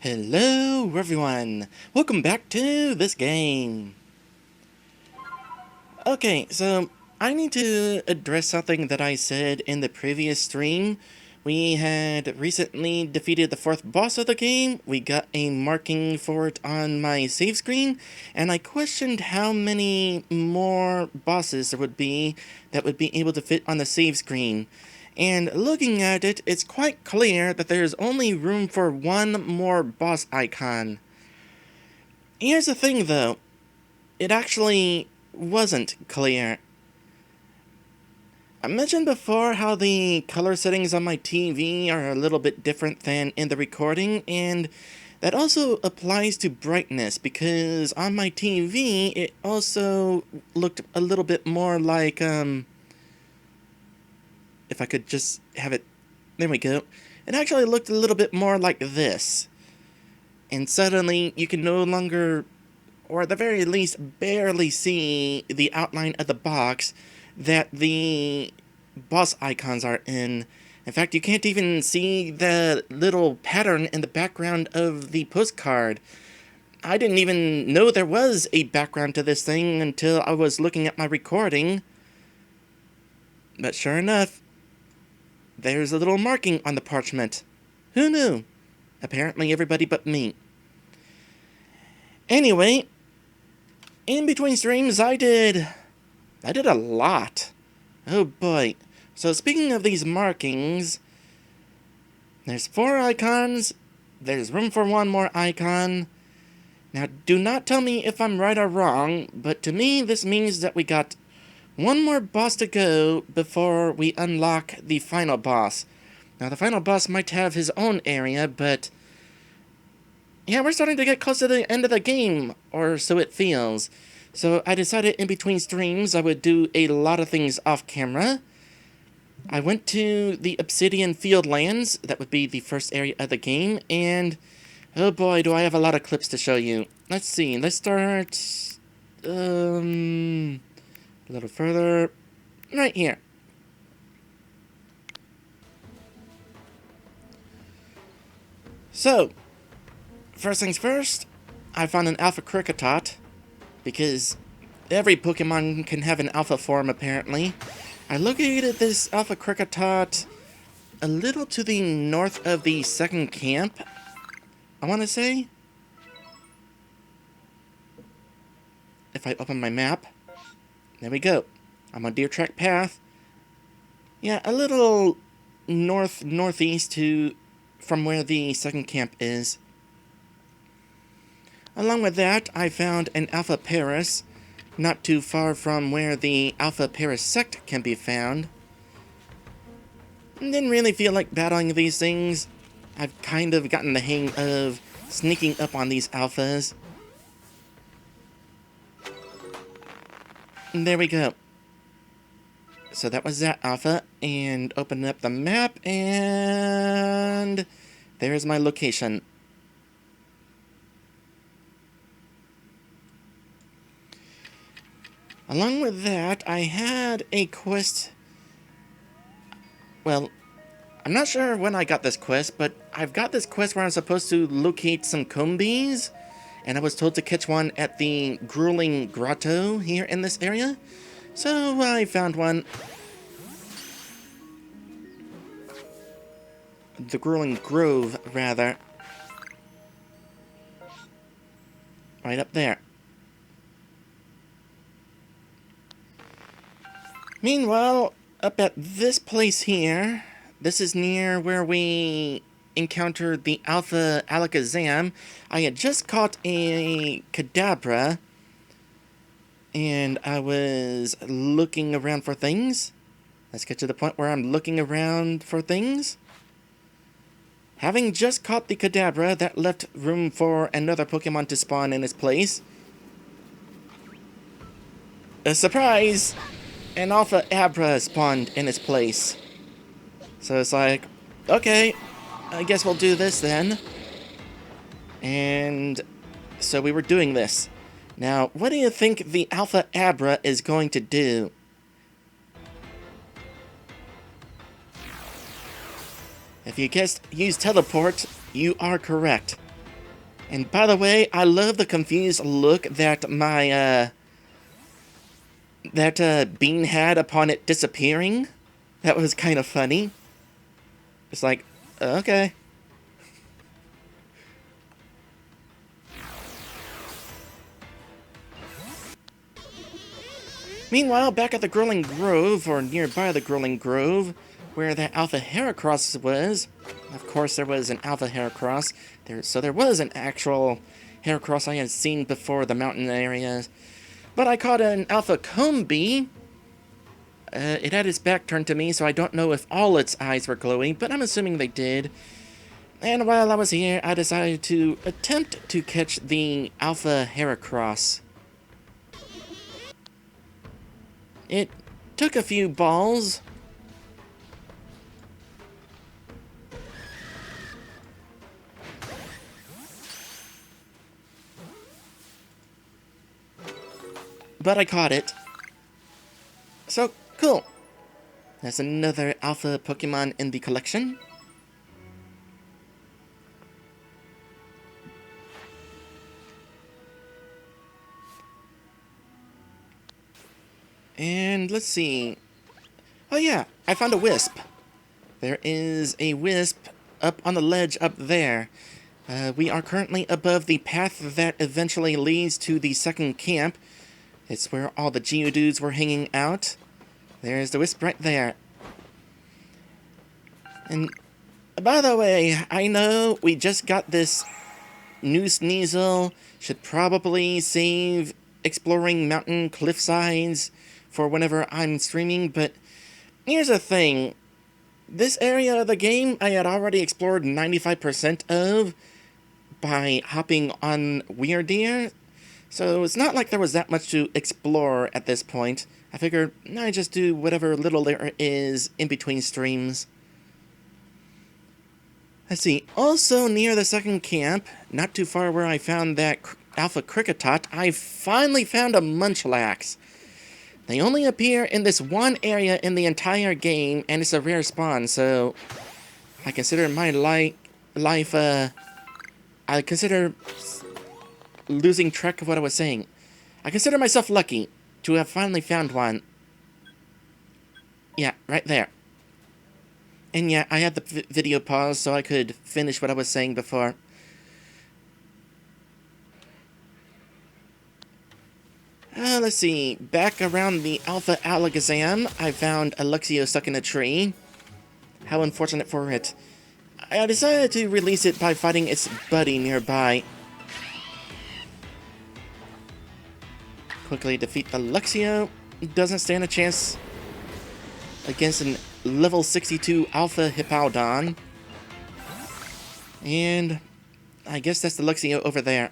Hello everyone! Welcome back to this game! Okay, so I need to address something that I said in the previous stream. We had recently defeated the fourth boss of the game, we got a marking for it on my save screen, and I questioned how many more bosses there would be that would be able to fit on the save screen. And looking at it, it's quite clear that there's only room for one more boss icon. Here's the thing though, it actually wasn't clear. I mentioned before how the color settings on my TV are a little bit different than in the recording, and that also applies to brightness, because on my TV it also looked a little bit more like, if I could just have it, there we go. It actually looked a little bit more like this. And suddenly you can no longer, or at the very least barely see the outline of the box that the boss icons are in. In fact, you can't even see the little pattern in the background of the postcard. I didn't even know there was a background to this thing until I was looking at my recording. But sure enough, there's a little marking on the parchment. Who knew? Apparently everybody but me. Anyway, in between streams I did a lot. Oh boy. So speaking of these markings, there's 4 icons, there's room for one more icon. Now do not tell me if I'm right or wrong, but to me this means that we got one more boss to go before we unlock the final boss. Now the final boss might have his own area, but yeah, we're starting to get close to the end of the game, or so it feels. So I decided in between streams I would do a lot of things off camera. I went to the Obsidian Fieldlands, that would be the first area of the game, and oh boy, do I have a lot of clips to show you. Let's see, let's start a little further, right here. So, first things first, I found an Alpha Kricketot, because every Pokemon can have an Alpha form apparently. I located this Alpha Kricketot a little to the north of the second camp, I want to say. If I open my map, there we go. I'm on Deer Track Path. Yeah, a little northeast from where the second camp is. Along with that, I found an Alpha Paris, not too far from where the Alpha Parasect can be found. Didn't really feel like battling these things. I've kind of gotten the hang of sneaking up on these alphas. And there we go. So that was that alpha, and open up the map, and there's my location. Along with that, I had a quest. Well, I'm not sure when I got this quest, but I've got this quest where I'm supposed to locate some combies, and I was told to catch one at the Grueling Grotto here in this area. So I found one. The Grueling Grove, rather. Right up there. Meanwhile, up at this place here, this is near where we encountered the Alpha Alakazam. I had just caught a Kadabra, and I was looking around for things. Let's get to the point where I'm looking around for things. Having just caught the Kadabra, that left room for another Pokemon to spawn in its place. A surprise! An Alpha Abra spawned in its place. So it's like, okay, I guess we'll do this then. And so we were doing this. Now, what do you think the Alpha Abra is going to do? If you guessed use teleport, you are correct. And by the way, I love the confused look that my, bean had upon it disappearing. That was kind of funny. It's like, okay. Meanwhile, back at the Growling Grove, or nearby the Growling Grove, where the Alpha Heracross was, of course there was an Alpha Heracross, so there was an actual Heracross I had seen before the mountain areas. But I caught an Alpha Combi. It had its back turned to me, so I don't know if all its eyes were glowing, but I'm assuming they did. And while I was here, I decided to attempt to catch the Alpha Heracross. It took a few balls. But I caught it. So, cool. There's another alpha Pokemon in the collection. And let's see. Oh yeah, I found a Wisp. There is a Wisp up on the ledge up there. We are currently above the path that eventually leads to the second camp. It's where all the Geodudes were hanging out. There's the Wisp right there. And by the way, I know we just got this new Sneasel. Should probably save exploring mountain cliff sides for whenever I'm streaming, but here's the thing. This area of the game I had already explored 95% of by hopping on Weirdeer, so it's not like there was that much to explore at this point. I figured I'd just do whatever little there is in between streams. Let's see, also near the second camp, not too far where I found that Alpha Kricketot, I finally found a Munchlax. They only appear in this one area in the entire game, and it's a rare spawn, so I consider my life, I consider losing track of what I was saying. I consider myself lucky to have finally found one. Yeah, right there. And yeah, I had the video paused so I could finish what I was saying before. Let's see. Back around the Alpha Alakazam, I found a Luxio stuck in a tree. How unfortunate for it. I decided to release it by fighting its buddy nearby. Quickly defeat the Luxio. Doesn't stand a chance against an level 62 Alpha Hippowdon. And I guess that's the Luxio over there.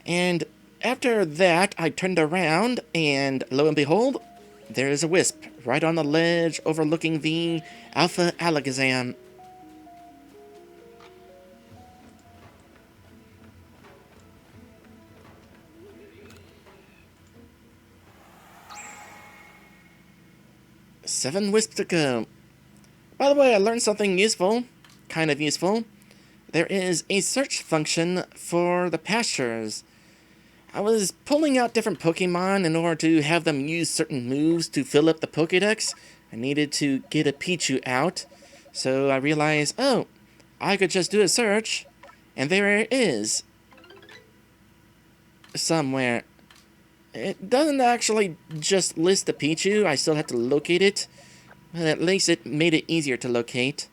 And after that, I turned around, and lo and behold, there's a Wisp right on the ledge overlooking the Alpha Alakazam. Seven Wisps to go. By the way, I learned something useful. Kind of useful. There is a search function for the pastures. I was pulling out different Pokemon in order to have them use certain moves to fill up the Pokédex. I needed to get a Pichu out, so I realized, oh, I could just do a search, and there it is. Somewhere. It doesn't actually just list the Pichu, I still have to locate it, but at least it made it easier to locate.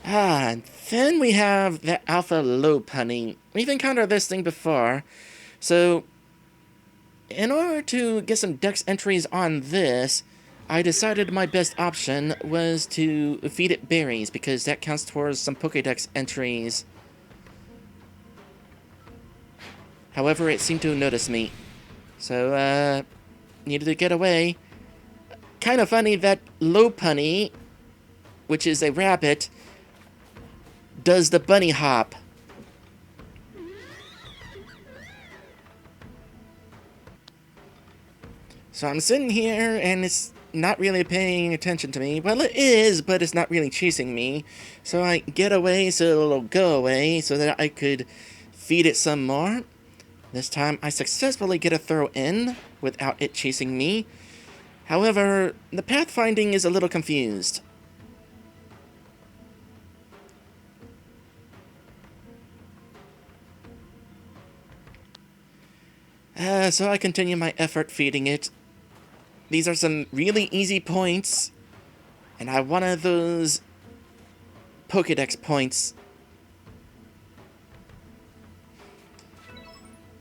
And then we have the Alpha Lopunny. We've encountered this thing before, so in order to get some dex entries on this, I decided my best option was to feed it berries, because that counts towards some Pokédex entries. However, it seemed to notice me, so needed to get away. Kind of funny that Lopunny, which is a rabbit, does the bunny hop. So I'm sitting here, and it's not really paying attention to me. Well, it is, but it's not really chasing me. So I get away so it'll go away so that I could feed it some more. This time I successfully get a throw in without it chasing me. However, the pathfinding is a little confused. So I continue my effort feeding it. These are some really easy points, and I wanted those Pokédex points.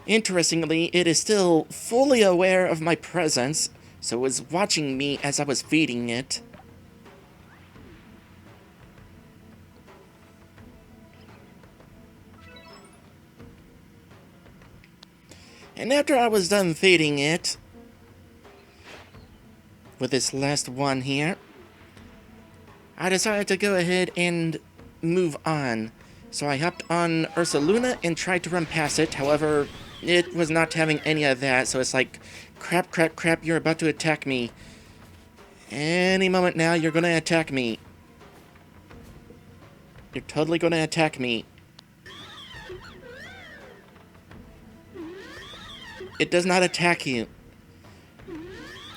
Interestingly, it is still fully aware of my presence, so it was watching me as I was feeding it. And after I was done feeding it, with this last one here, I decided to go ahead and move on. So I hopped on Ursaluna and tried to run past it. However, it was not having any of that, so it's like, crap, crap, crap, you're about to attack me. Any moment now, you're gonna attack me. You're totally gonna attack me. It does not attack you.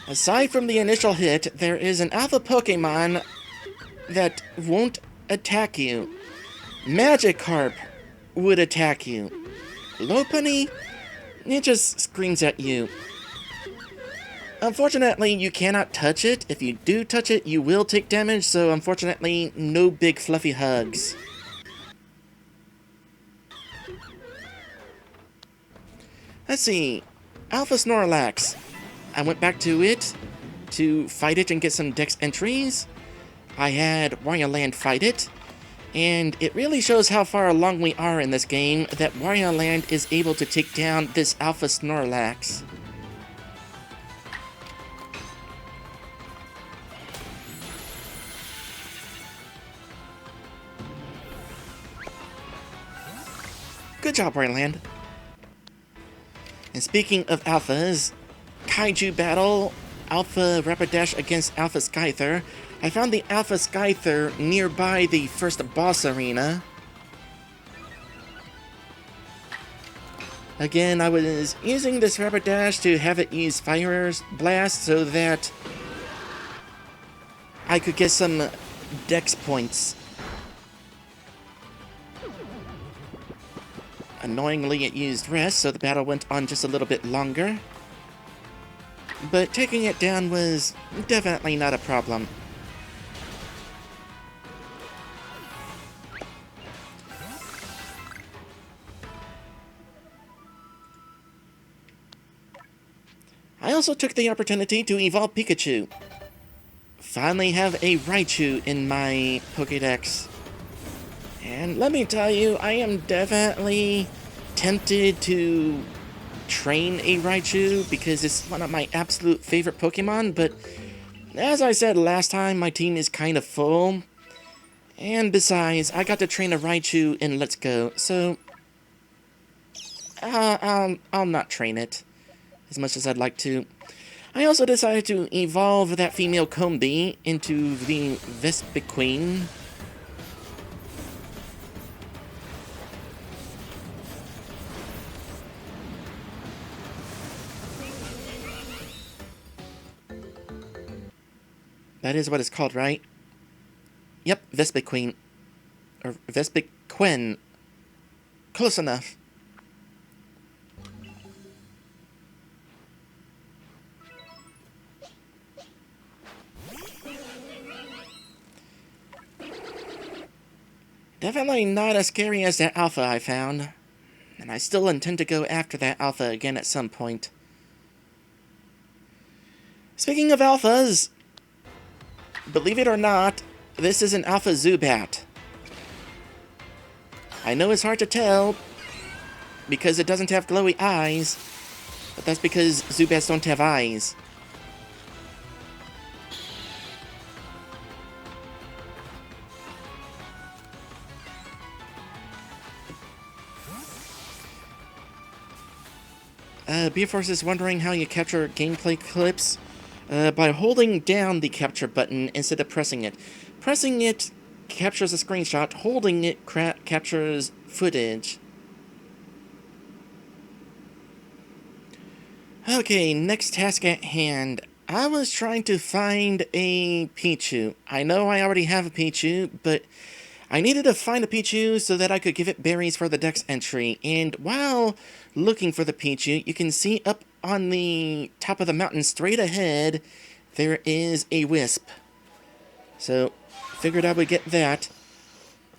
Aside from the initial hit, there is an alpha Pokemon that won't attack you. Magikarp would attack you. Lopunny, it just screams at you. Unfortunately, you cannot touch it. If you do touch it, you will take damage, so unfortunately, no big fluffy hugs. Let's see. Alpha Snorlax. I went back to it to fight it and get some dex entries. I had Wario Land fight it, and it really shows how far along we are in this game that Wario Land is able to take down this Alpha Snorlax. Good job, Wario Land. And speaking of alphas, Kaiju Battle, Alpha Rapidash against Alpha Scyther. I found the Alpha Scyther nearby the first boss arena. Again, I was using this Rapidash to have it use Fire Blast so that I could get some dex points. Annoyingly, it used Rest, so the battle went on just a little bit longer. But taking it down was definitely not a problem. I also took the opportunity to evolve Pikachu. Finally have a Raichu in my Pokédex. And let me tell you, I am definitely tempted to train a Raichu because it's one of my absolute favorite Pokemon, but as I said last time, my team is kind of full. And besides, I got to train a Raichu in Let's Go, so I'll not train it as much as I'd like to. I also decided to evolve that female Combi into the Vespiquen. That is what it's called, right? Yep, Vespiquen. Or Vespiquen. Close enough. Definitely not as scary as that alpha I found. And I still intend to go after that alpha again at some point. Speaking of alphas, believe it or not, this is an Alpha Zubat. I know it's hard to tell because it doesn't have glowy eyes, but that's because Zubats don't have eyes. Beerforce is wondering how you capture gameplay clips. by holding down the capture button instead of pressing it. Pressing it captures a screenshot, holding it captures footage. Okay, next task at hand. I was trying to find a Pichu. I know I already have a Pichu, but I needed to find a Pichu so that I could give it berries for the Dex entry. And while looking for the Pichu, you can see up on the top of the mountain straight ahead, there is a Wisp. So, figured I would get that.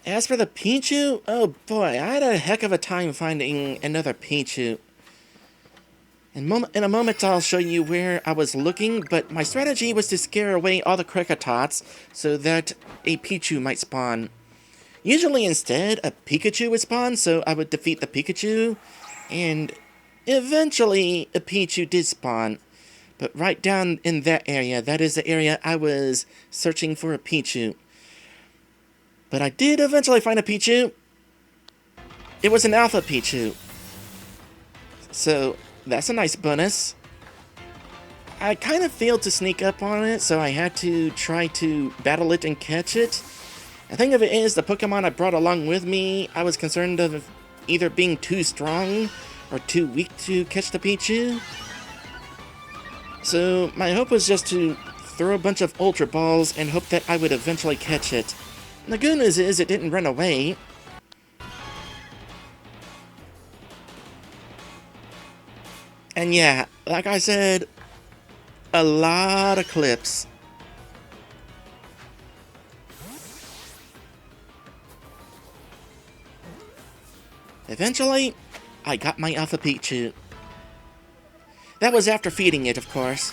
As for the Pichu, oh boy, I had a heck of a time finding another Pichu. In a moment I'll show you where I was looking, but my strategy was to scare away all the Krikatots so that a Pichu might spawn. Usually instead, a Pikachu would spawn, so I would defeat the Pikachu, and eventually a Pichu did spawn. But right down in that area, that is the area I was searching for a Pichu. But I did eventually find a Pichu. It was an Alpha Pichu. So, that's a nice bonus. I kind of failed to sneak up on it, so I had to try to battle it and catch it. The thing of it is, the Pokemon I brought along with me, I was concerned of either being too strong or too weak to catch the Pichu. So my hope was just to throw a bunch of Ultra Balls and hope that I would eventually catch it. And the good news is it didn't run away. And yeah, like I said, a lot of clips. Eventually, I got my Alpha Pichu. That was after feeding it, of course.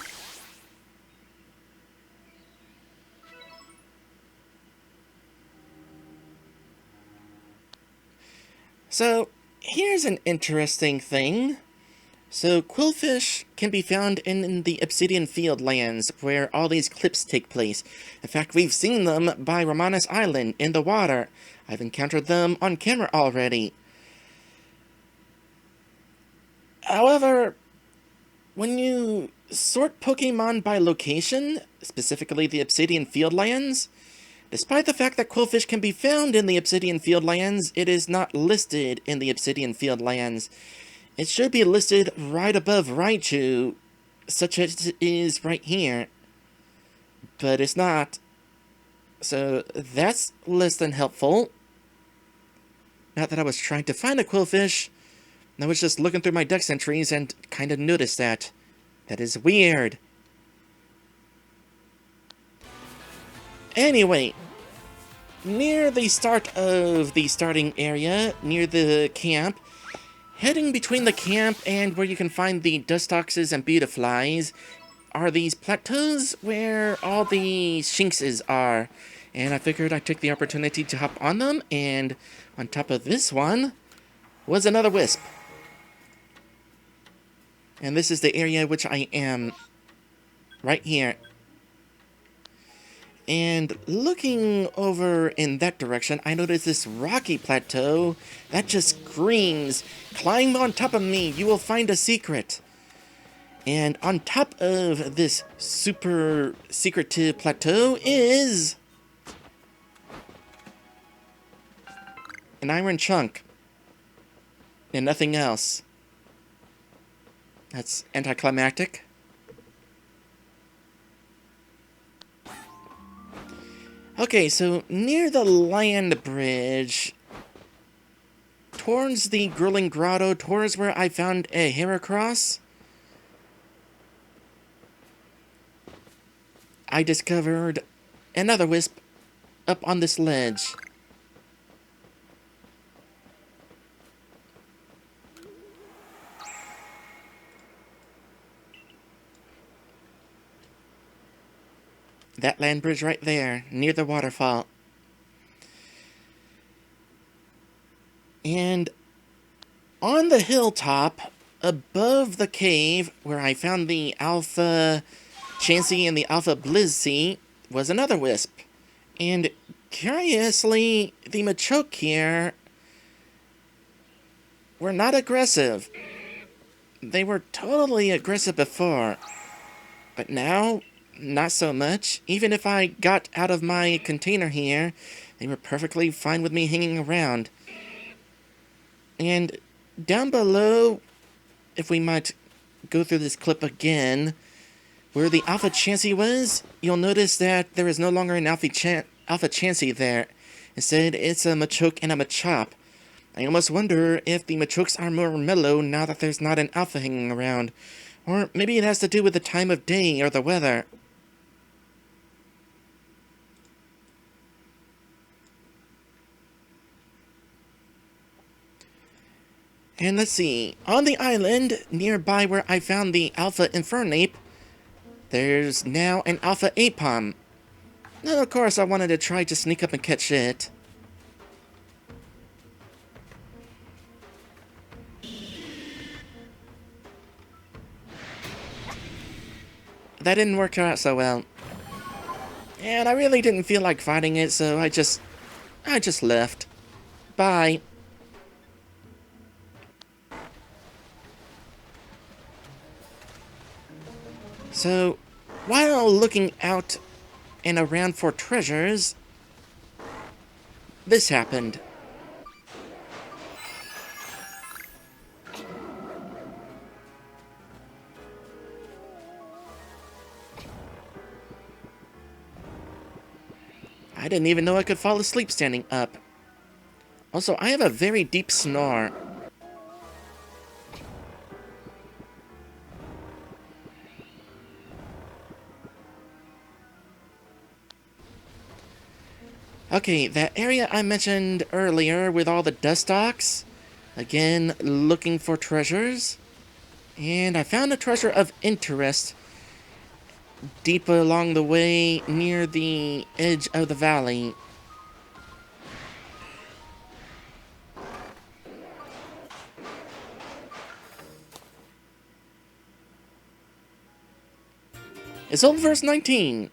So, here's an interesting thing. So, Quillfish can be found in the Obsidian Field lands, where all these clips take place. In fact, we've seen them by Romanus Island, in the water. I've encountered them on camera already. However, when you sort Pokemon by location, specifically the Obsidian Field lands, despite the fact that Quillfish can be found in the Obsidian Field lands, it is not listed in the Obsidian Field lands. It should be listed right above Raichu, such as it is right here. But it's not. So that's less than helpful. Not that I was trying to find a Quillfish. I was just looking through my Dex entries and kind of noticed that. That is weird. Anyway, near the start of the starting area, near the camp, heading between the camp and where you can find the Dustoxes and Beautiflies are these plateaus where all the Shinxes are. And I figured I'd take the opportunity to hop on them, and on top of this one was another Wisp. And this is the area which I am, right here. And looking over in that direction, I notice this rocky plateau that just screams, "Climb on top of me, you will find a secret." And on top of this super secretive plateau is an iron chunk. And nothing else. That's anticlimactic. Okay, so near the land bridge, towards the Grilling Grotto, towards where I found a Heracross, I discovered another Wisp up on this ledge. That land bridge right there, near the waterfall. And on the hilltop, above the cave, where I found the Alpha Chansey and the Alpha Blizzy, was another Wisp. And curiously, the Machoke here were not aggressive. They were totally aggressive before. But now, not so much. Even if I got out of my container here, they were perfectly fine with me hanging around. And down below, if we might go through this clip again, where the Alpha Chansey was, you'll notice that there is no longer an Alpha Chansey there. Instead, it's a Machoke and a Machop. I almost wonder if the Machokes are more mellow now that there's not an Alpha hanging around. Or maybe it has to do with the time of day or the weather. And let's see, on the island nearby where I found the Alpha Infernape, there's now an Alpha Apom. Now, of course, I wanted to try to sneak up and catch it. That didn't work out so well. And I really didn't feel like fighting it, so I just left. Bye. So, while looking out and around for treasures, this happened. I didn't even know I could fall asleep standing up. Also, I have a very deep snore. Okay, that area I mentioned earlier with all the Dustox. Again, looking for treasures. And I found a treasure of interest deep along the way near the edge of the valley. It's old verse 19.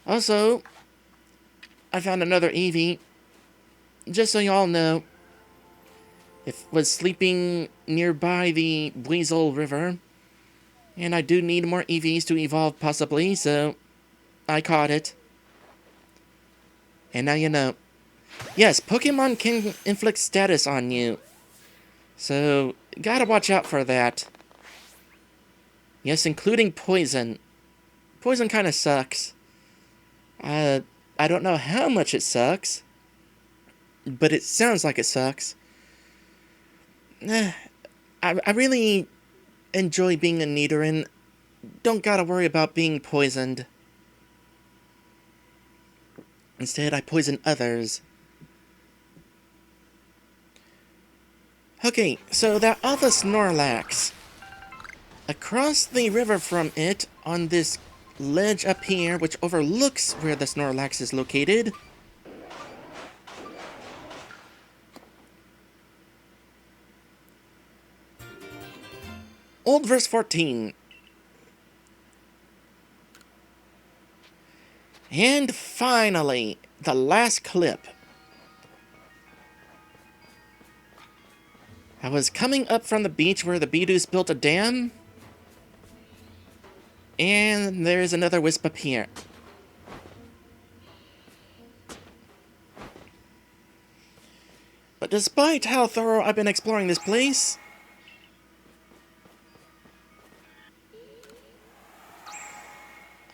Also, I found another Eevee. Just so y'all know, it was sleeping nearby the Weasel River, and I do need more Eevees to evolve possibly, so I caught it. And now you know. Yes, Pokemon can inflict status on you, so gotta watch out for that. Yes, including poison. Poison kinda sucks. I don't know how much it sucks, but it sounds like it sucks. I really enjoy being a Nidoran. Don't gotta worry about being poisoned. Instead, I poison others. Okay, so that Alpha Snorlax. Across the river from it, on this ledge up here, which overlooks where the Snorlax is located, old verse 14. And finally, the last clip. I was coming up from the beach where the Bidoof built a dam, and there's another wisp up here. But despite how thorough I've been exploring this place,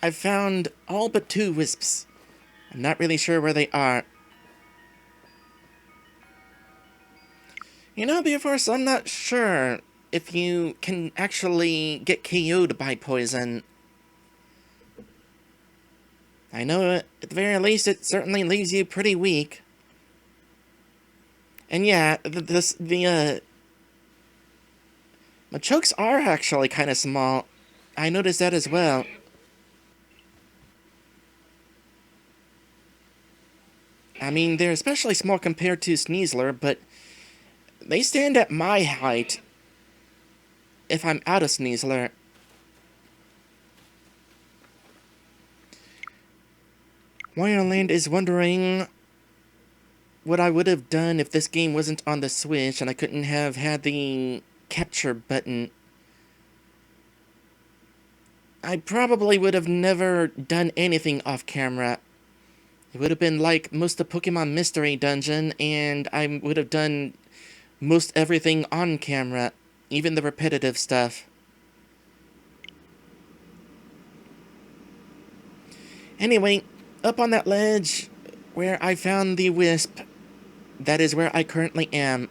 I've found all but 2 wisps. I'm not really sure where they are. You know, B-Force, I'm not sure if you can actually get KO'd by poison. I know at the very least it certainly leaves you pretty weak. And yeah, Machokes are actually kind of small. I noticed that as well. I mean, they're especially small compared to Sneasler, but they stand at my height if I'm out of Sneasler. Wireland is wondering what I would have done if this game wasn't on the Switch and I couldn't have had the capture button. I probably would have never done anything off camera. It would have been like most of Pokemon Mystery Dungeon, and I would have done most everything on camera, even the repetitive stuff. Anyway, up on that ledge where I found the wisp, that is where I currently am.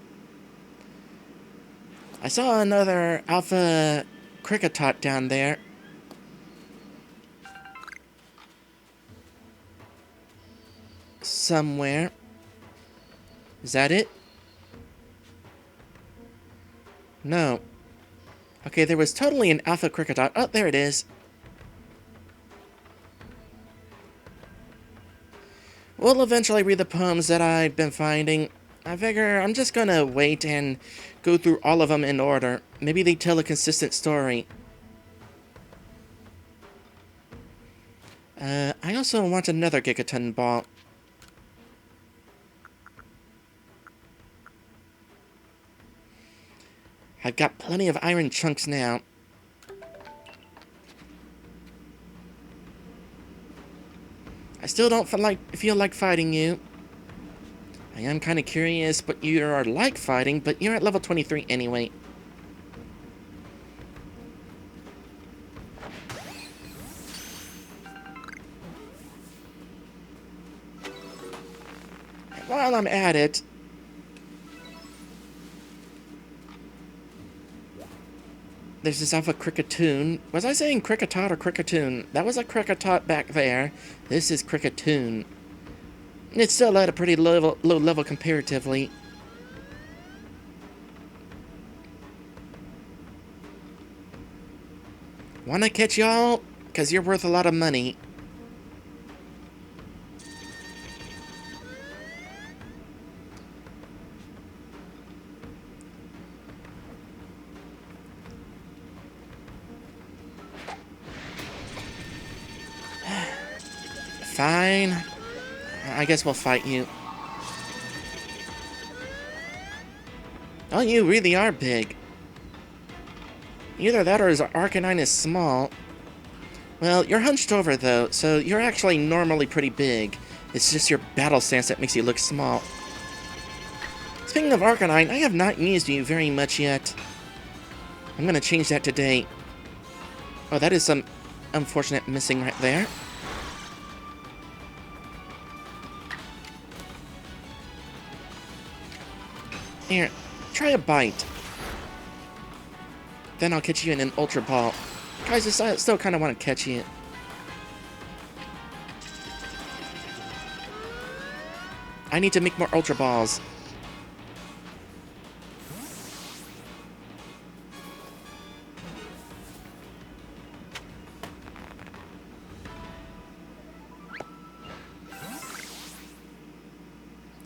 I saw another alpha Kricketot down there. Somewhere. Is that it? No. Okay, there was totally an alpha Kricketot. Oh, there it is. We'll eventually read the poems that I've been finding. I figure I'm just gonna wait and go through all of them in order. Maybe they tell a consistent story. I also want another Gigaton ball. I've got plenty of iron chunks now. I still don't feel like fighting you. I am kind of curious what you are like fighting, but you're at level 23 anyway. While I'm at it, there's this alpha Kricketoon. Was I saying Kricketot or Kricketoon? That was a Kricketot back there. This is Kricketoon. It's still at a pretty low level comparatively. Wanna catch y'all? 'Cause you're worth a lot of money. Fine. I guess we'll fight you. Oh, you really are big. Either that or his Arcanine is small. Well, you're hunched over, though, so you're actually normally pretty big. It's just your battle stance that makes you look small. Speaking of Arcanine, I have not used you very much yet. I'm gonna change that today. Oh, that is some unfortunate missing right there. Here, try a bite. Then I'll catch you in an Ultra Ball. Guys, I still kind of want to catch you. I need to make more Ultra Balls.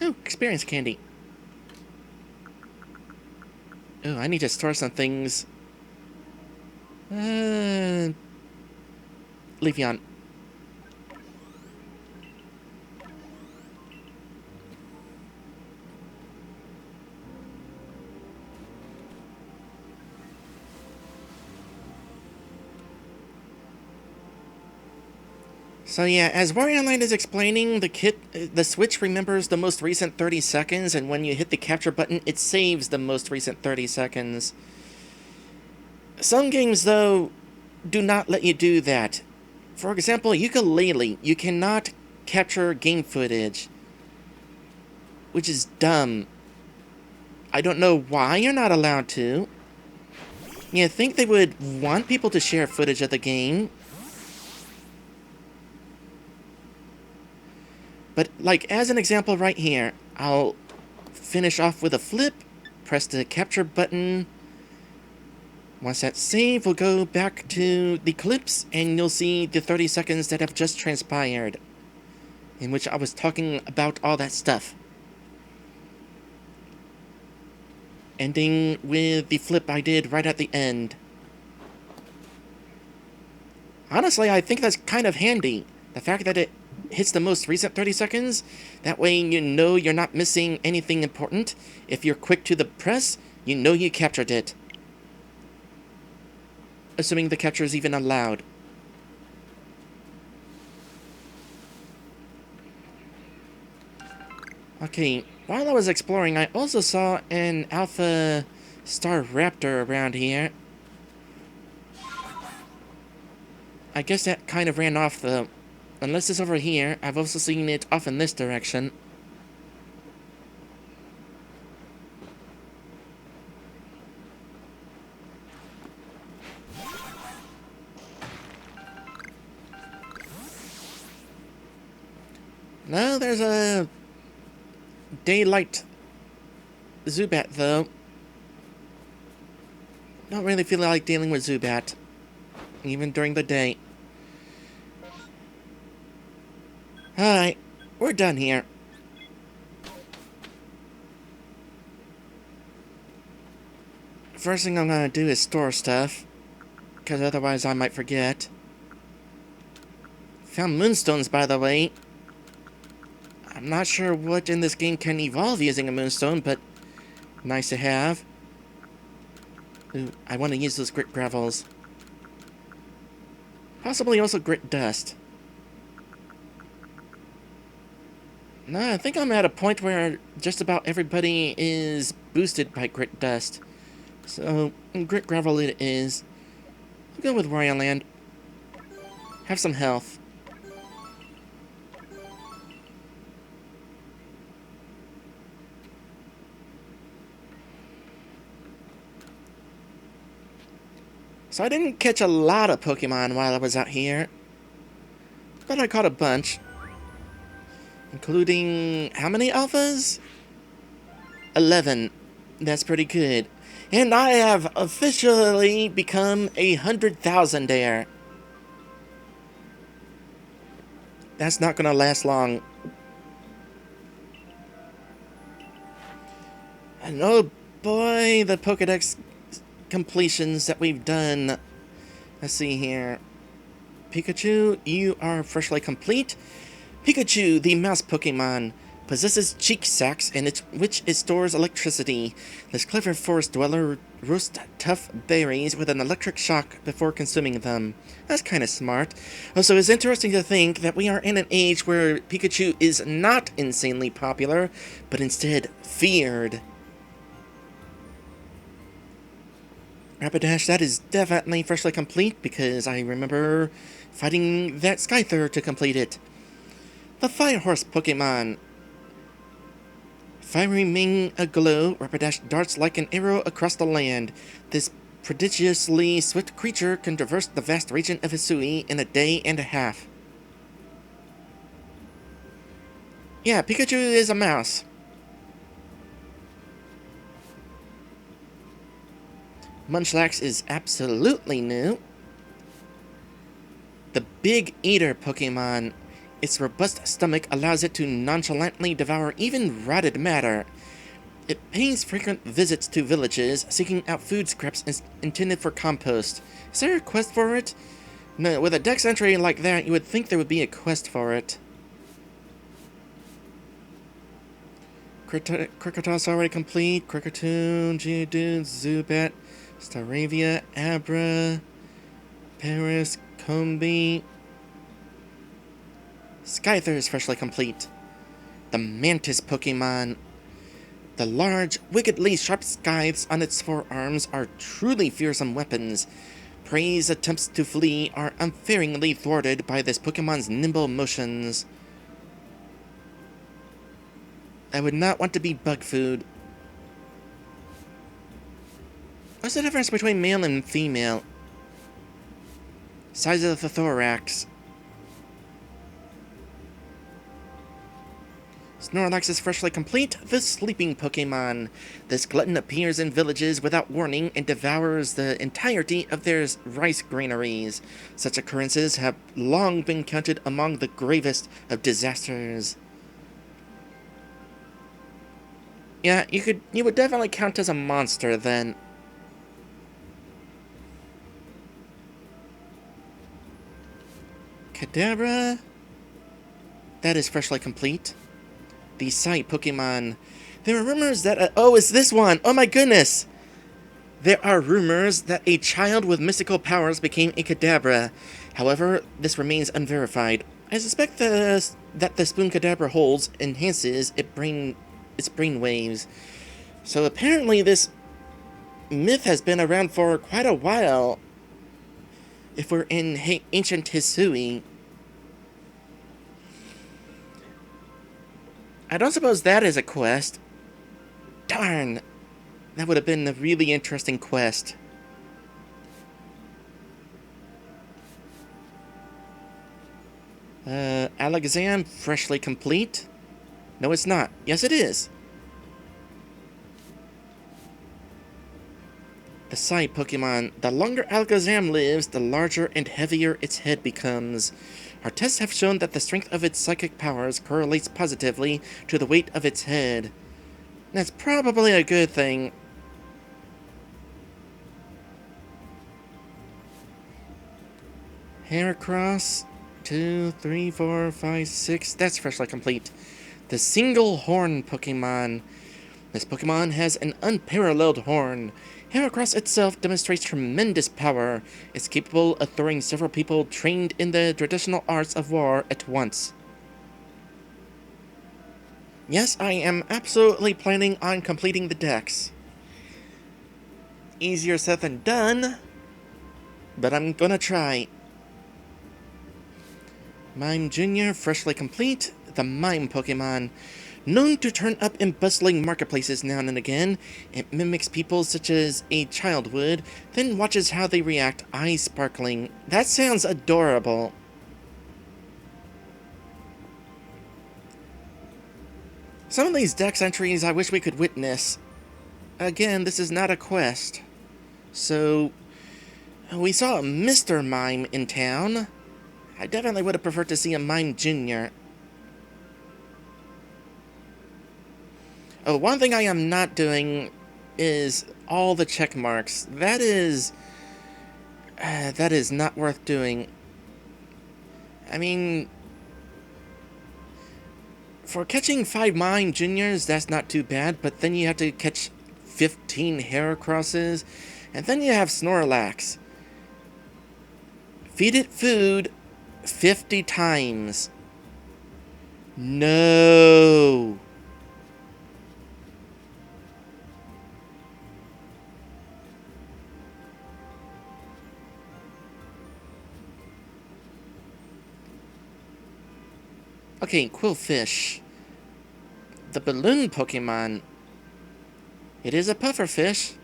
Ooh, experience candy. Ooh, I need to store some things. Leafeon. So yeah, as Warrior Online is explaining, the Switch remembers the most recent 30 seconds, and when you hit the capture button, it saves the most recent 30 seconds. Some games, though, do not let you do that. For example, Ukulele, you cannot capture game footage, which is dumb. I don't know why you're not allowed to. You think they would want people to share footage of the game. But, like, as an example right here, I'll finish off with a flip, press the capture button. Once that's saved, we'll go back to the clips, and you'll see the 30 seconds that have just transpired, in which I was talking about all that stuff. Ending with the flip I did right at the end. Honestly, I think that's kind of handy. The fact that it hits the most recent 30 seconds, that way you know you're not missing anything important. If you're quick to the press, you know you captured it. Assuming the capture is even allowed. Okay, while I was exploring, I also saw an Alpha Star Raptor around here. I guess that kind of ran off, though. Unless it's over here, I've also seen it off in this direction. No, there's a daylight Zubat, though. Don't really feel like dealing with Zubat, even during the day. Alright, we're done here. First thing I'm gonna do is store stuff, because otherwise I might forget. Found moonstones, by the way. I'm not sure what in this game can evolve using a moonstone, but nice to have. Ooh, I want to use those grit gravels. Possibly also grit dust. No, I think I'm at a point where just about everybody is boosted by grit dust. So, grit gravel it is. I'll go with where I land. Have some health. So I didn't catch a lot of Pokemon while I was out here. But I caught a bunch. Including... how many alphas? 11. That's pretty good. And I have officially become 100,000-aire. That's not gonna last long. And oh boy, the Pokedex completions that we've done. Let's see here. Pikachu, you are freshly complete. Pikachu, the mouse Pokemon, possesses cheek sacs in which it stores electricity. This clever forest dweller roasts tough berries with an electric shock before consuming them. That's kind of smart. Also, it's interesting to think that we are in an age where Pikachu is not insanely popular, but instead feared. Rapidash, that is definitely freshly complete, because I remember fighting that Skyther to complete it. The Fire Horse Pokemon. Fiery Ming aglow, Rapidash darts like an arrow across the land. This prodigiously swift creature can traverse the vast region of Hisui in a day and a half. Yeah, Pikachu is a mouse. Munchlax is absolutely new. The Big Eater Pokemon. Its robust stomach allows it to nonchalantly devour even rotted matter. It pays frequent visits to villages, seeking out food scraps intended for compost. Is there a quest for it? No, with a dex entry like that, you would think there would be a quest for it. Kricketos already complete. Kricketune, Geodude, Zubat, Staravia, Abra, Paris, Combi. Skyther is freshly complete. The Mantis Pokemon. The large, wickedly sharp scythes on its forearms are truly fearsome weapons. Prey's attempts to flee are unfailingly thwarted by this Pokemon's nimble motions. I would not want to be bug food. What's the difference between male and female? Size of the thorax. Snorlax is freshly complete. The sleeping Pokemon. This glutton appears in villages without warning and devours the entirety of their rice granaries. Such occurrences have long been counted among the gravest of disasters. Yeah, you would definitely count as a monster then. Kadabra. That is freshly complete. The side Pokemon. There are rumors that oh, it's this one! Oh my goodness! There are rumors that a child with mystical powers became a Kadabra. However, this remains unverified. I suspect that the Spoon Cadabra holds enhances its brain waves. So apparently this myth has been around for quite a while. If we're in ancient Hisui. I don't suppose that is a quest. Darn! That would have been a really interesting quest. Alakazam, freshly complete? No, it's not. Yes, it is. The side Pokemon. The longer Alakazam lives, the larger and heavier its head becomes. Our tests have shown that the strength of its psychic powers correlates positively to the weight of its head. That's probably a good thing. Heracross. 2, 3, 4, 5, 6. That's freshly complete. The single horn Pokemon. This Pokemon has an unparalleled horn. Heracross itself demonstrates tremendous power. It's capable of throwing several people trained in the traditional arts of war at once. Yes, I am absolutely planning on completing the dex. Easier said than done, but I'm gonna try. Mime Jr., freshly complete. The Mime Pokemon. Known to turn up in bustling marketplaces now and again, it mimics people such as a child would, then watches how they react, eyes sparkling. That sounds adorable. Some of these dex entries I wish we could witness. Again, this is not a quest. So, we saw a Mr. Mime in town. I definitely would have preferred to see a Mime Jr. Oh, one thing I am not doing is all the check marks. That is not worth doing. I mean, for catching 5 Mime Juniors, that's not too bad, but then you have to catch 15 Heracrosses, and then you have Snorlax. Feed it food 50 times. No. Okay, Quillfish. The balloon Pokemon. It is a pufferfish.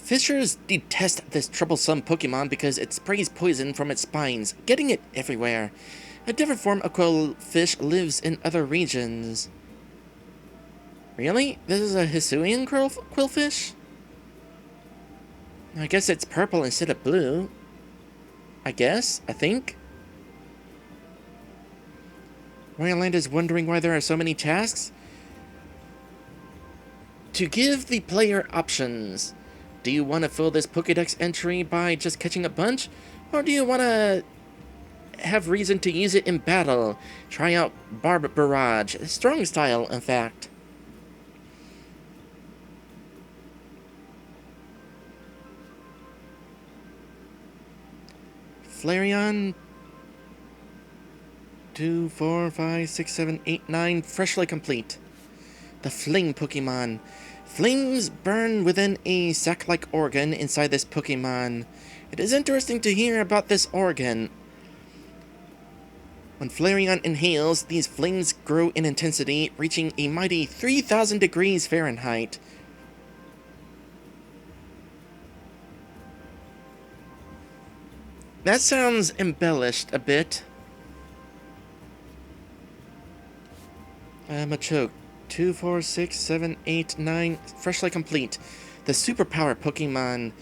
Fishers detest this troublesome Pokemon because it sprays poison from its spines, getting it everywhere. A different form of Quillfish lives in other regions. Really? This is a Hisuian Quillfish? I guess it's purple instead of blue. I think. Royal is wondering why there are so many tasks? To give the player options. Do you want to fill this Pokédex entry by just catching a bunch? Or do you want to have reason to use it in battle? Try out Barb Barrage. Strong style, in fact. Flareon. 2, 4, 5, 6, 7, 8, 9. Freshly complete. The Flame Pokemon. Flames burn within a sac-like organ inside this Pokemon. It is interesting to hear about this organ. When Flareon inhales, these flames grow in intensity, reaching a mighty 3,000 degrees Fahrenheit. That sounds embellished a bit. Machoke. 2, 4, 6, 7, 8, 9. Freshly complete. The Superpower Pokemon.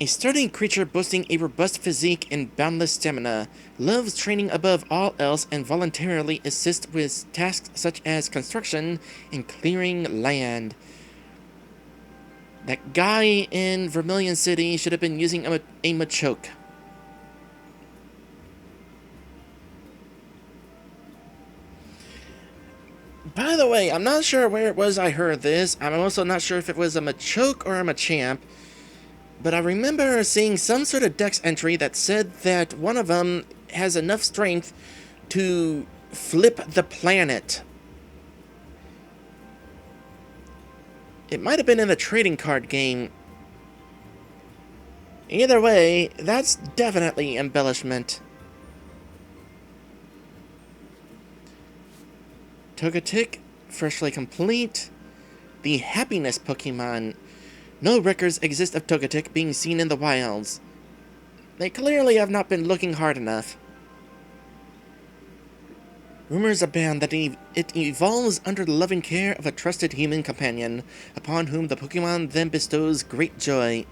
A sturdy creature boasting a robust physique and boundless stamina. Loves training above all else and voluntarily assists with tasks such as construction and clearing land. That guy in Vermilion City should have been using a Machoke. By the way, I'm not sure where it was I heard this. I'm also not sure if it was a Machoke or a Machamp. But I remember seeing some sort of dex entry that said that one of them has enough strength to flip the planet. It might have been in the trading card game. Either way, that's definitely embellishment. Togetic, freshly complete. The happiness Pokemon. No records exist of Togetic being seen in the wilds. They clearly have not been looking hard enough. Rumors abound that it evolves under the loving care of a trusted human companion, upon whom the Pokemon then bestows great joy.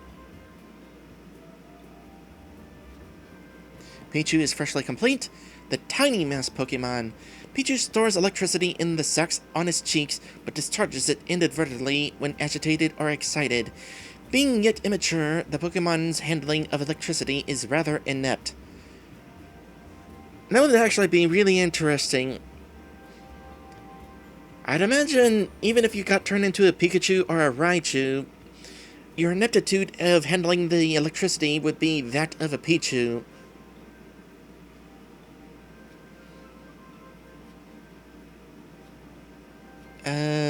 Pichu is freshly complete. The tiny mouse Pokemon. Pichu stores electricity in the sacs on its cheeks, but discharges it inadvertently when agitated or excited. Being yet immature, the Pokemon's handling of electricity is rather inept. That would actually be really interesting. I'd imagine, even if you got turned into a Pikachu or a Raichu, your ineptitude of handling the electricity would be that of a Pichu.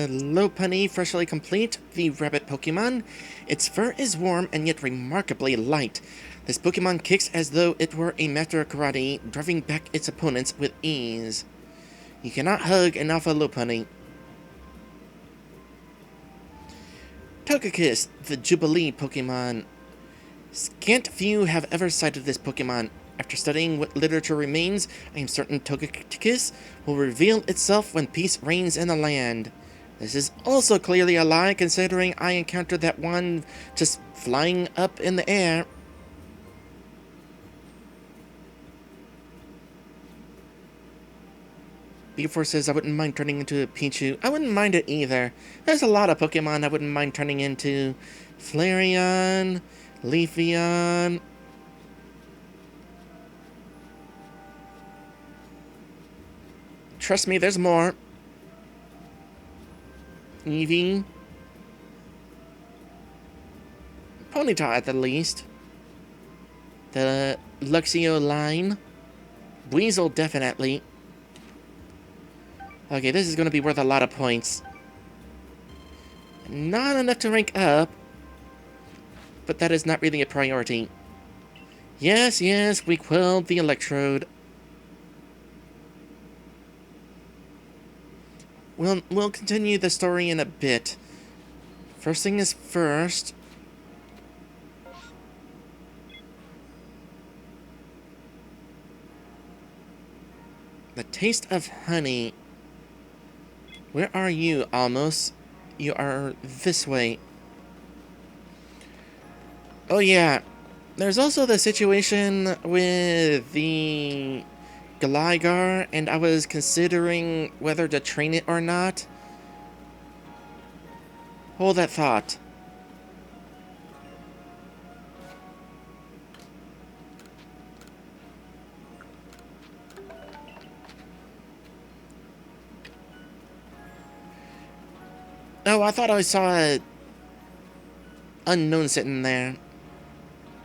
Lopunny, freshly complete, the rabbit Pokemon. Its fur is warm and yet remarkably light. This Pokemon kicks as though it were a master of karate, driving back its opponents with ease. You cannot hug an alpha Lopunny. Togekiss, the Jubilee Pokemon. Scant few have ever sighted this Pokemon. After studying what literature remains, I am certain Togekiss will reveal itself when peace reigns in the land. This is also clearly a lie, considering I encountered that one just flying up in the air. Before says I wouldn't mind turning into a Pichu. I wouldn't mind it either. There's a lot of Pokemon I wouldn't mind turning into. Flareon, Leafeon. Trust me, there's more. Eevee. Ponyta at the least. The Luxio line. Weasel definitely. Okay, this is going to be worth a lot of points. Not enough to rank up, but that is not really a priority. Yes, yes, we quelled the Electrode. We'll continue the story in a bit. First thing is first. The taste of honey. Where are you, Almos? You are this way. Oh yeah, there's also the situation with the Gligar, and I was considering whether to train it or not. Hold that thought. Oh, I thought I saw a Unown sitting there.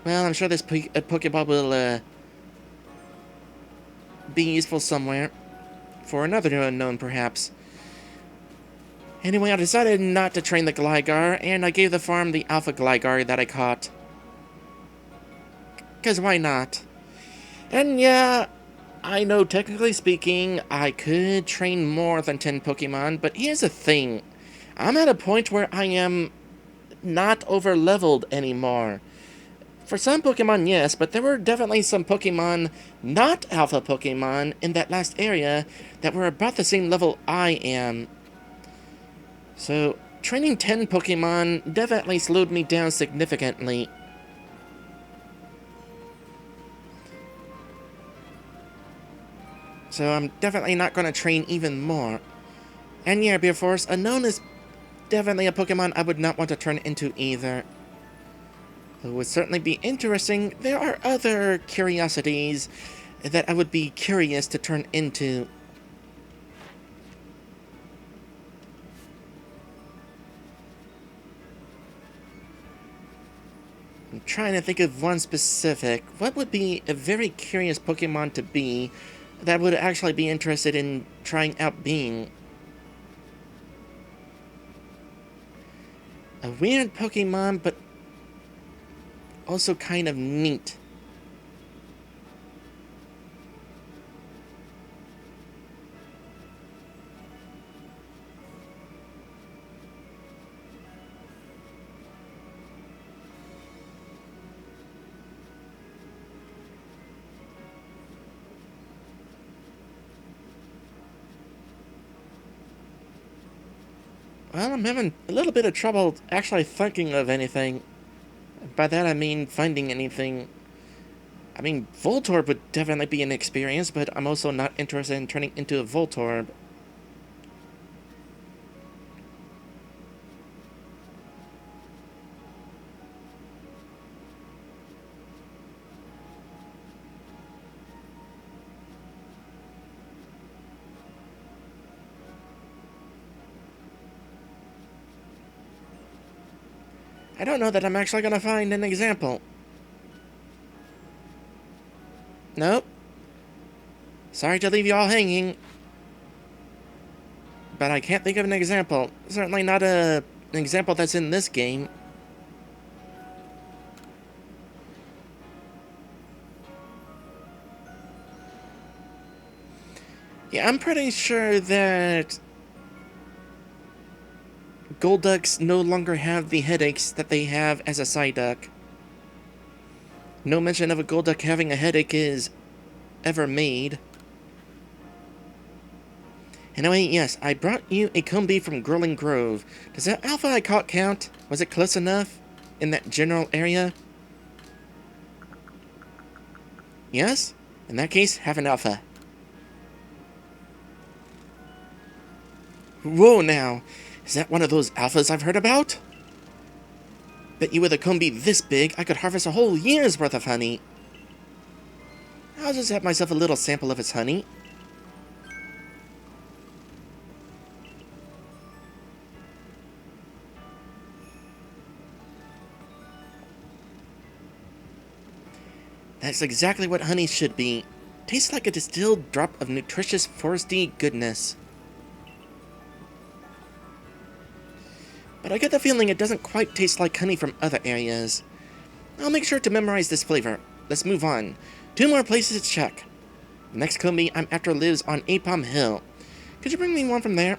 Well, I'm sure this Pokeball will be useful somewhere. For another Unown, perhaps. Anyway, I decided not to train the Gligar, and I gave the farm the Alpha Gligar that I caught. 'Cause why not? And yeah, I know technically speaking, I could train more than 10 Pokemon, but here's the thing. I'm at a point where I am not over-leveled anymore. For some Pokemon, yes, but there were definitely some Pokemon, not Alpha Pokemon, in that last area that were about the same level I am. So, training 10 Pokemon definitely slowed me down significantly. So I'm definitely not going to train even more. And yeah, Beerforce, Unown is definitely a Pokemon I would not want to turn into either. It would certainly be interesting. There are other curiosities that I would be curious to turn into. trying to think of one specific. What would be a very curious Pokemon to be that would actually be interested in trying out being? A weird Pokemon, but also kind of neat. Well, I'm having a little bit of trouble actually thinking of anything. By that I mean finding anything. I mean, Voltorb would definitely be an experience, but I'm also not interested in turning into a Voltorb. I don't know that I'm actually gonna find an example. Nope. Sorry to leave you all hanging. But I can't think of an example. Certainly not an example that's in this game. Yeah, I'm pretty sure that Golducks no longer have the headaches that they have as a Psyduck. No mention of a Golduck having a headache is ever made. Anyway, yes, I brought you a Combee from Growling Grove. Does that alpha I caught count? Was it close enough? In that general area? Yes? In that case, have an alpha. Whoa now! Is that one of those alphas I've heard about? Bet you with a Combee this big, I could harvest a whole year's worth of honey. I'll just have myself a little sample of its honey. That's exactly what honey should be. Tastes like a distilled drop of nutritious foresty goodness. But I get the feeling it doesn't quite taste like honey from other areas. I'll make sure to memorize this flavor. Let's move on. 2 more places to check. The next Combee I'm after lives on Apom Hill. Could you bring me one from there?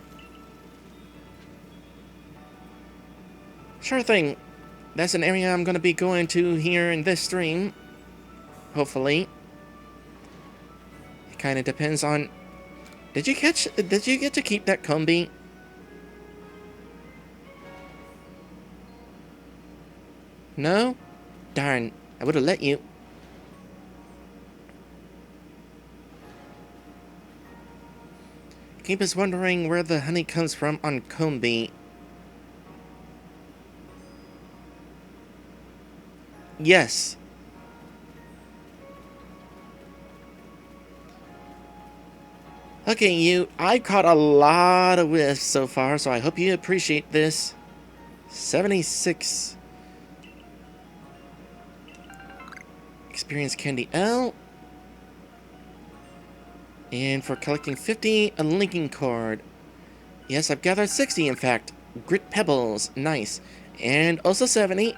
Sure thing. That's an area I'm going to be going to here in this stream. Hopefully. It kind of depends on... Did you get to keep that Combee? No? Darn, I would have let you. Keep us wondering where the honey comes from on Combee. Yes. Okay, you, I've caught a lot of whiffs so far, so I hope you appreciate this. 76. Experience Candy L. And for collecting 50, a linking cord. Yes, I've gathered 60, in fact. Grit Pebbles, nice. And also 70.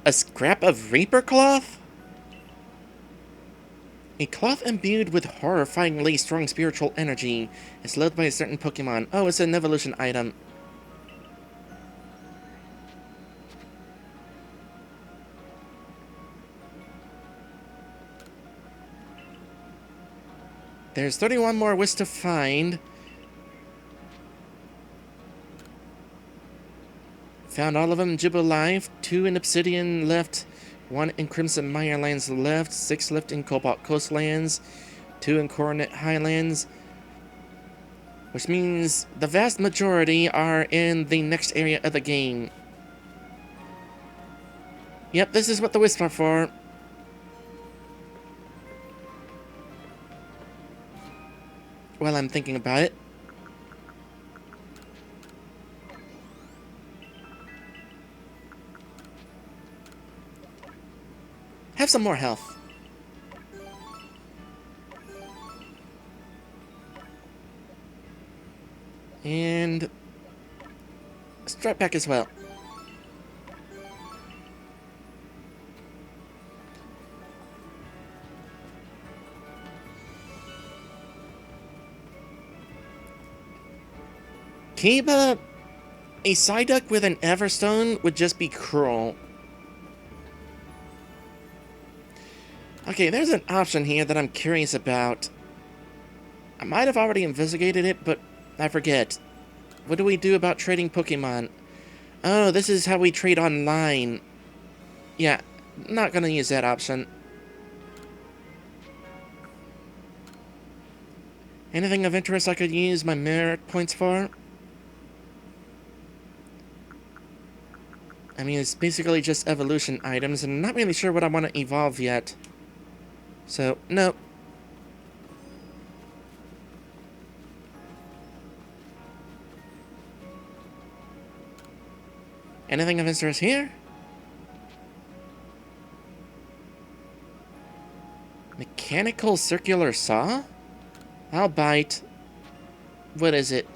A scrap of Reaper Cloth? A cloth imbued with horrifyingly strong spiritual energy. It's loved by a certain Pokemon. Oh, it's an evolution item. There's 31 more wisps to find. Found all of them, Jubilife. 2 in Obsidian left. 1 in Crimson Mirelands left. 6 left in Cobalt Coastlands. 2 in Coronet Highlands. Which means the vast majority are in the next area of the game. Yep, this is what the wisps are for. While I'm thinking about it. some more health. And strap back as well. Kiba, a Psyduck with an Everstone would just be cruel. Okay, there's an option here that I'm curious about. I might have already investigated it, but I forget. What do we do about trading Pokemon? Oh, this is how we trade online. Yeah, not gonna use that option. Anything of interest I could use my merit points for? I mean, it's basically just evolution items, and I'm not really sure what I want to evolve yet. So, no. Anything of interest here? Mechanical circular saw? I'll bite. What is it?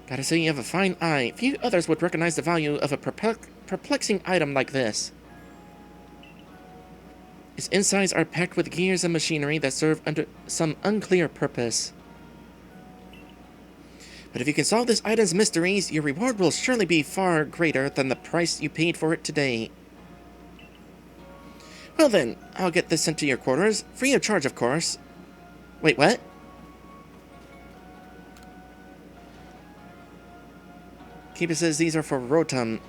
Gotta say you have a fine eye. Few others would recognize the value of a perplexing item like this. Its insides are packed with gears and machinery that serve under some unclear purpose. But if you can solve this item's mysteries, your reward will surely be far greater than the price you paid for it today. Well then, I'll get this sent to your quarters, free of charge of course. Wait, what? Kiba says these are for Rotom.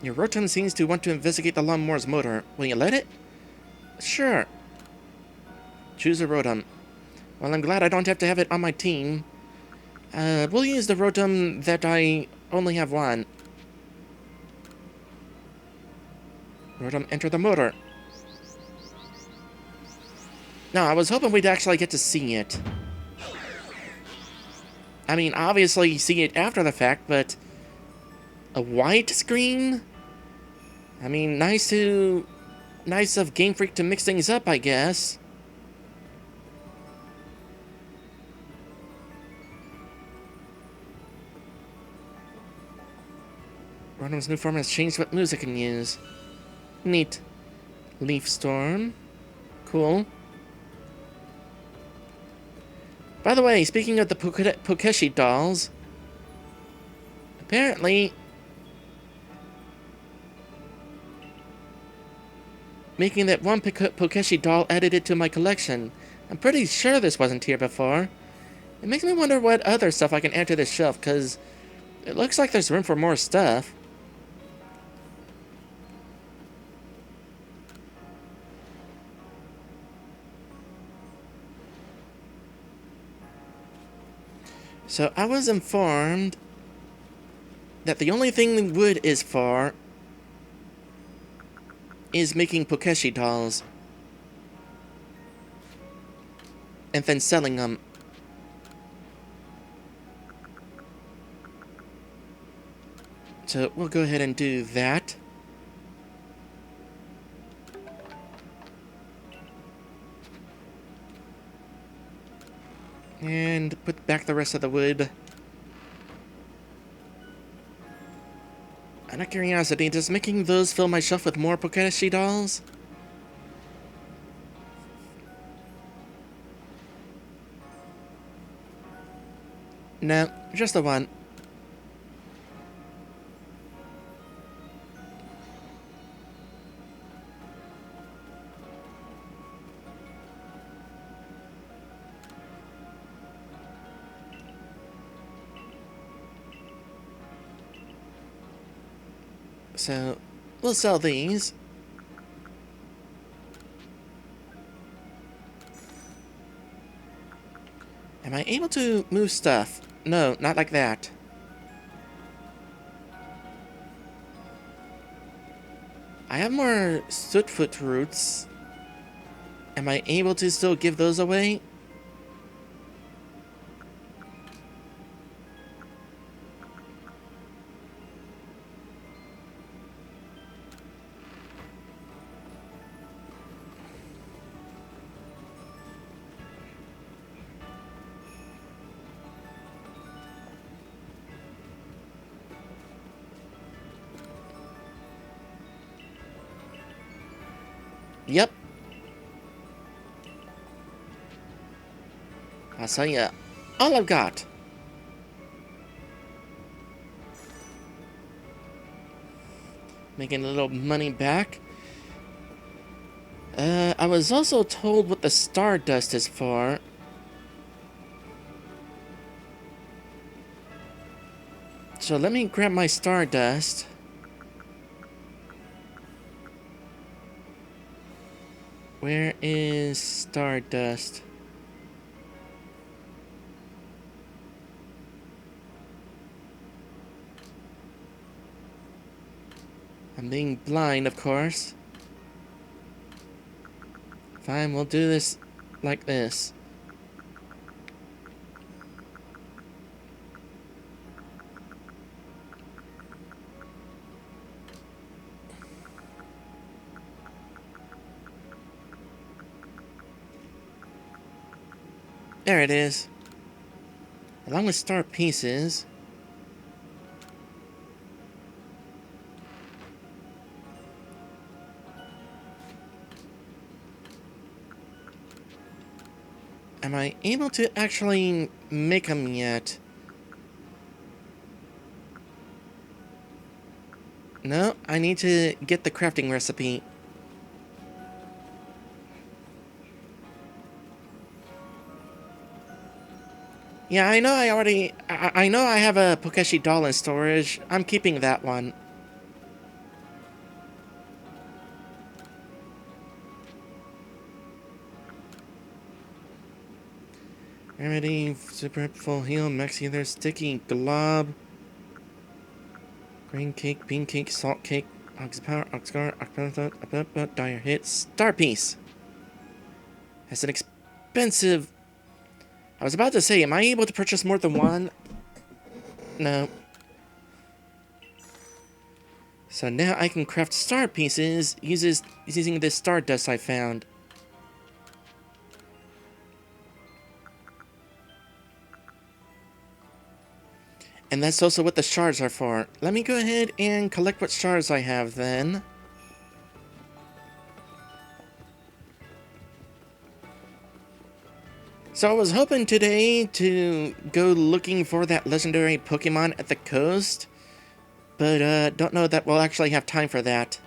Your Rotom seems to want to investigate the lawnmower's motor. Will you let it? Sure. Choose a Rotom. Well, I'm glad I don't have to have it on my team. We'll use the Rotom that I only have one. Rotom, enter the motor. No, I was hoping we'd actually get to see it. I mean, obviously see it after the fact, but a white screen? I mean, nice of Game Freak to mix things up, I guess. Rotom's new form has changed what moves it can use. Neat. Leaf Storm. Cool. By the way, speaking of the Pokeshi dolls, apparently making that one Pokeshi doll added it to my collection. I'm pretty sure this wasn't here before. It makes me wonder what other stuff I can add to this shelf, because it looks like there's room for more stuff. So I was informed that the only thing wood is for is making Pokeshi dolls and then selling them. So we'll go ahead and do that. And put back the rest of the wood. Out of curiosity, does making those fill my shelf with more Pokeshi dolls? No, just the one. So, we'll sell these. Am I able to move stuff? No, not like that. I have more Sootfoot roots. Am I able to still give those away? Yep. I'll tell you all I've got. Making a little money back. I was also told what the Stardust is for. So let me grab my Stardust. Where is Stardust? I'm being blind, of course. Fine, we'll do this like this. There it is. Along with star pieces. Am I able to actually make them yet? No, I need to get the crafting recipe. Yeah, I know I know I have a Pokeshi doll in storage. I'm keeping that one. Remedy, super full heal, max healer, sticky glob. Green cake, bean cake, salt cake, ox power, oxgar, ox dire hit, star piece. That's an expensive. I was about to say, am I able to purchase more than one? No. So now I can craft star pieces using this stardust I found. And that's also what the shards are for. Let me go ahead and collect what shards I have then. So I was hoping today to go looking for that legendary Pokemon at the coast, but don't know that we'll actually have time for that.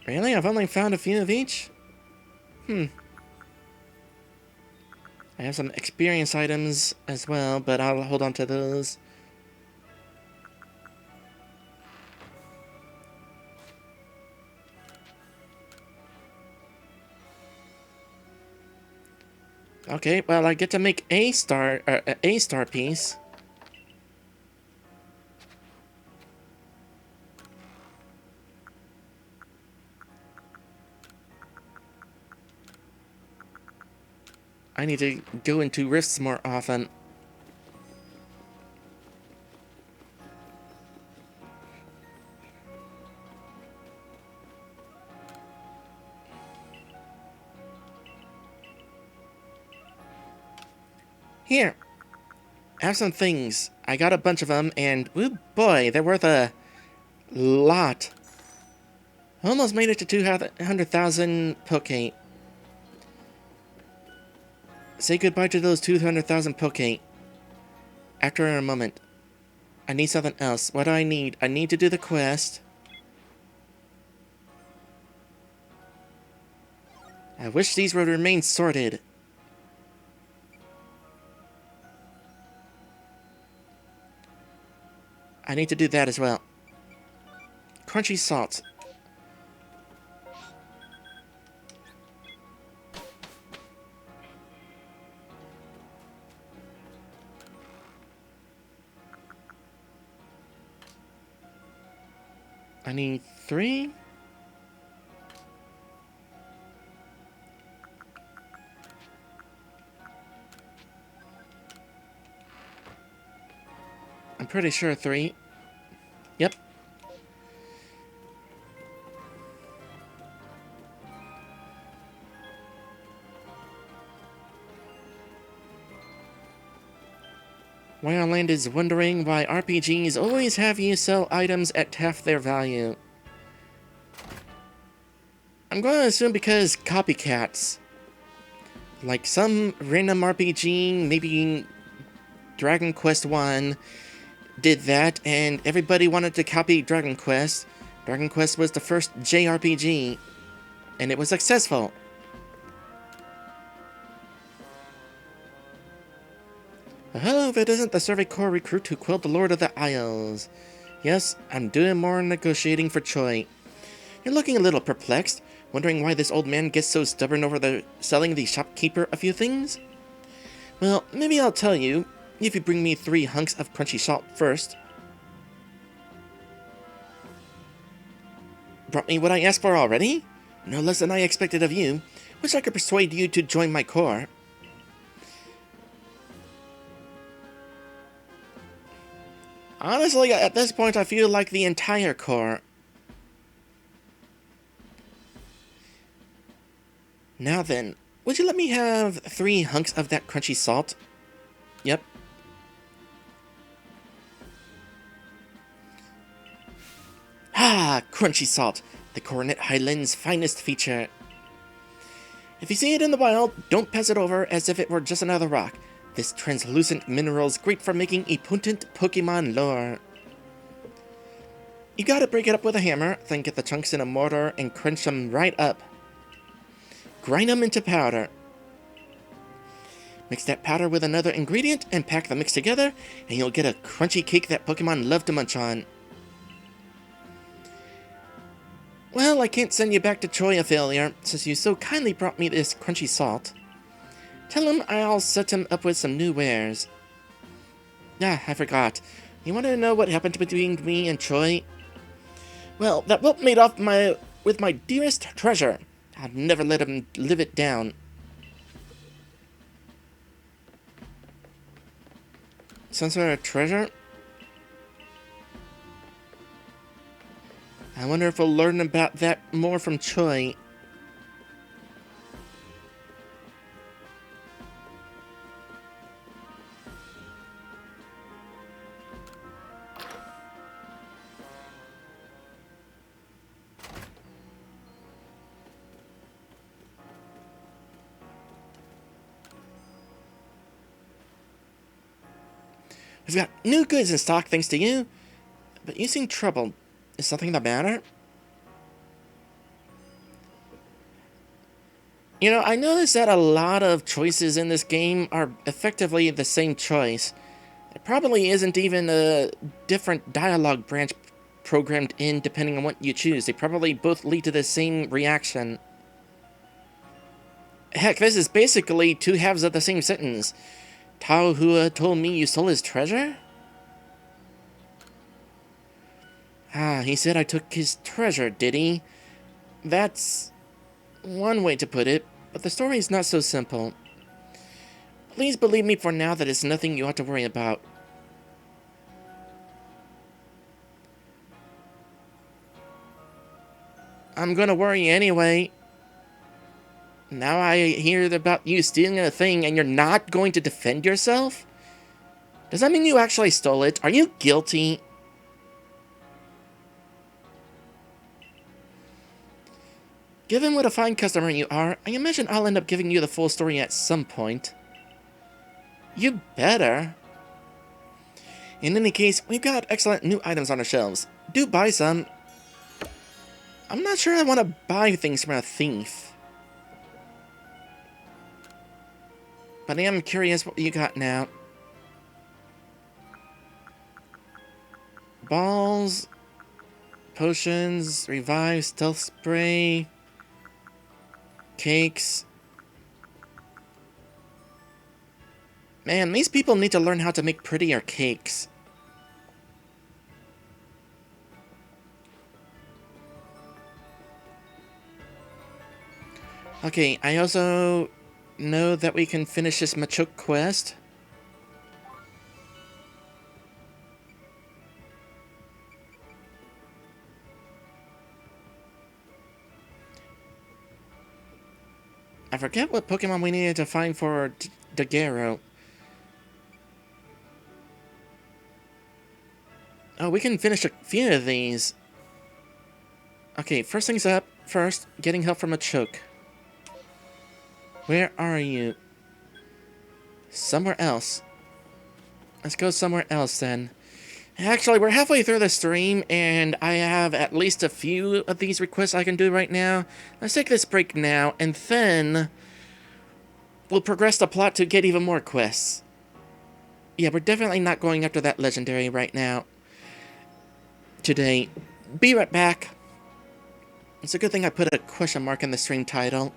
Really? I've only found a few of each? I have some experience items as well, but I'll hold on to those. Okay, well, I get to make a star piece. I need to go into rifts more often. Here, have some things. I got a bunch of them, and oh boy, they're worth a lot. Almost made it to 200,000 Poke. Say goodbye to those 200,000 Poke. After a moment. I need something else. What do I need? I need to do the quest. I wish these would remain sorted. I need to do that as well. Crunchy salt. I need 3. I'm pretty sure 3. Yep. Wireland is wondering why RPGs always have you sell items at half their value. I'm going to assume because copycats. Like some random RPG, maybe Dragon Quest 1, did that, and everybody wanted to copy Dragon Quest. Dragon Quest was the first JRPG, and it was successful. I hope it isn't the Survey Corps recruit who quelled the Lord of the Isles. Yes, I'm doing more negotiating for Choi. You're looking a little perplexed, wondering why this old man gets so stubborn over selling the shopkeeper a few things? Well, maybe I'll tell you, if you bring me 3 hunks of crunchy salt first. Brought me what I asked for already? No less than I expected of you. Wish I could persuade you to join my corps. Honestly, at this point I feel like the entire corps. Now then, would you let me have 3 hunks of that crunchy salt? Yep. Ah, crunchy salt, the Coronet Highlands' finest feature. If you see it in the wild, don't pass it over as if it were just another rock. This translucent mineral's great for making a potent Pokemon lore. You gotta break it up with a hammer, then get the chunks in a mortar and crunch them right up. Grind them into powder. Mix that powder with another ingredient and pack the mix together, and you'll get a crunchy cake that Pokemon love to munch on. Well, I can't send you back to Troy a failure, since you so kindly brought me this crunchy salt. Tell him I'll set him up with some new wares. Ah, I forgot. You want to know what happened between me and Troy? Well, that whelp made off with my dearest treasure. I'd never let him live it down. Some sort of treasure? I wonder if we'll learn about that more from Choi. We've got new goods in stock thanks to you, but you seem troubled. Is something the matter? You know, I noticed that a lot of choices in this game are effectively the same choice. It probably isn't even a different dialogue branch programmed in depending on what you choose. They probably both lead to the same reaction. Heck, this is basically 2 halves of the same sentence. Tao Hua told me you stole his treasure? Ah, he said I took his treasure, did he? That's one way to put it, but the story's not so simple. Please believe me for now that it's nothing you ought to worry about. I'm gonna worry anyway. Now I hear about you stealing a thing and you're not going to defend yourself? Does that mean you actually stole it? Are you guilty? Given what a fine customer you are, I imagine I'll end up giving you the full story at some point. You better. In any case, we've got excellent new items on our shelves. Do buy some. I'm not sure I want to buy things from a thief. But I am curious what you got now. Balls, potions, revive, stealth spray, cakes. Man, these people need to learn how to make prettier cakes. Okay, I also know that we can finish this Machoke quest. I forget what Pokemon we needed to find for Daguerreo. Oh, we can finish a few of these. Okay, first things up. First, getting help from Machoke. Where are you? Somewhere else. Let's go somewhere else then. Actually, we're halfway through the stream, and I have at least a few of these requests I can do right now. Let's take this break now, and then we'll progress the plot to get even more quests. Yeah, we're definitely not going after that legendary right now. Today. Be right back. It's a good thing I put a question mark in the stream title.